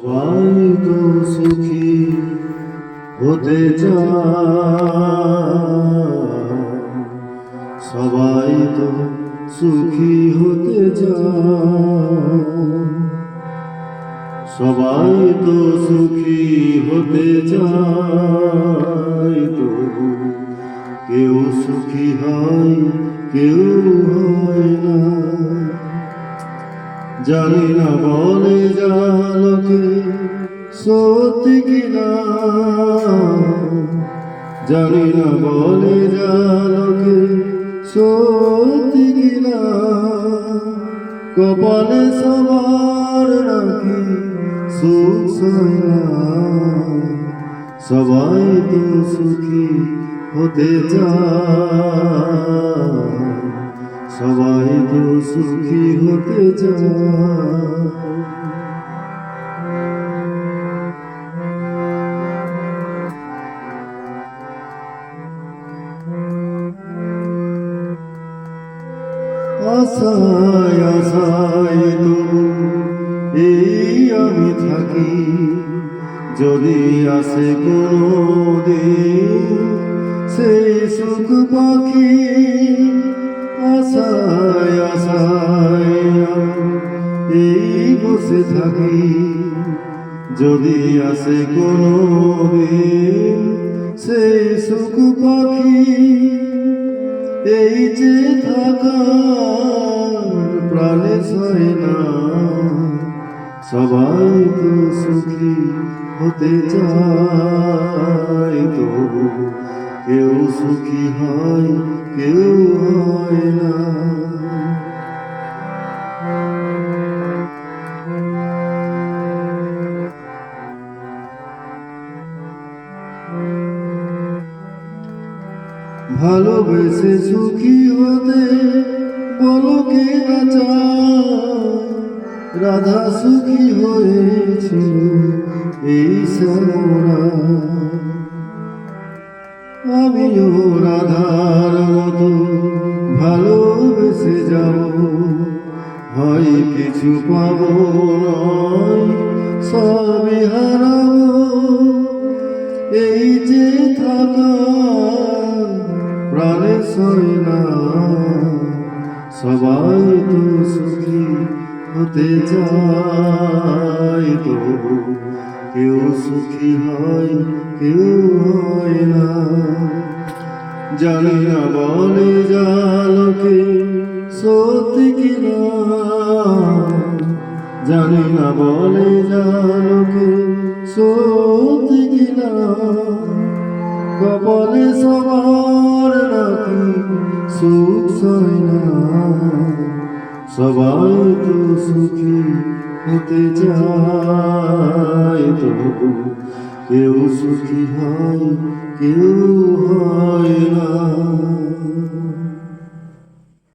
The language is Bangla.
সবাই তো সুখী হতে চায়, সবাই তো সুখী হতে চায়, সবাই তো সুখী হতে চায়, তবু কেউ সুখী হয় কেউ হয় না। জানি না বলে যা লোকে সত্যি কিনা, জানি না বলে যা লোকে সত্যি কিনা, কপালে সবার নাকি সুখ হয় না। সবাই তো সুখী হতে চায়, সবাই তো সুখী হতে চায়। আশায় আশায় তবু এই আমি থাকি, যদি আসে কোনদিন সেই সুখ পাখি। আশায় আশায় এই বসে থাকি, যদি আসে কোনদিন সেই সুখ পাখি। এই যে থাকা প্রাণে সয় না, সবাই তো সুখী হতে চায়, তবু কেউ সুখী হয় কেউ হয় না। ভালোবেসে সুখী হতে বলো কে না চায়, রাধা সুখী হয়েছিল এই শ্যামরা। আমিও রাধার মতো ভালোবেসে যাব, হয় কিছু পাবো নয় সবই হারাবো। এই যে থাকা প্রাণে সয় না, সবাই তো সুখী হতে চায়, তবু কেউ সুখী হয় কেউ হয় না। জানি না বলে যা লোকে সত্যি কিনা, জানি না বলে যা লোকে সত্যি কিনা, কপালে সবার নাকি সুখ সয় না। সবাই তো সুখী হতে চায়, তবু কেউ সুখী হয় কেউ হয় না।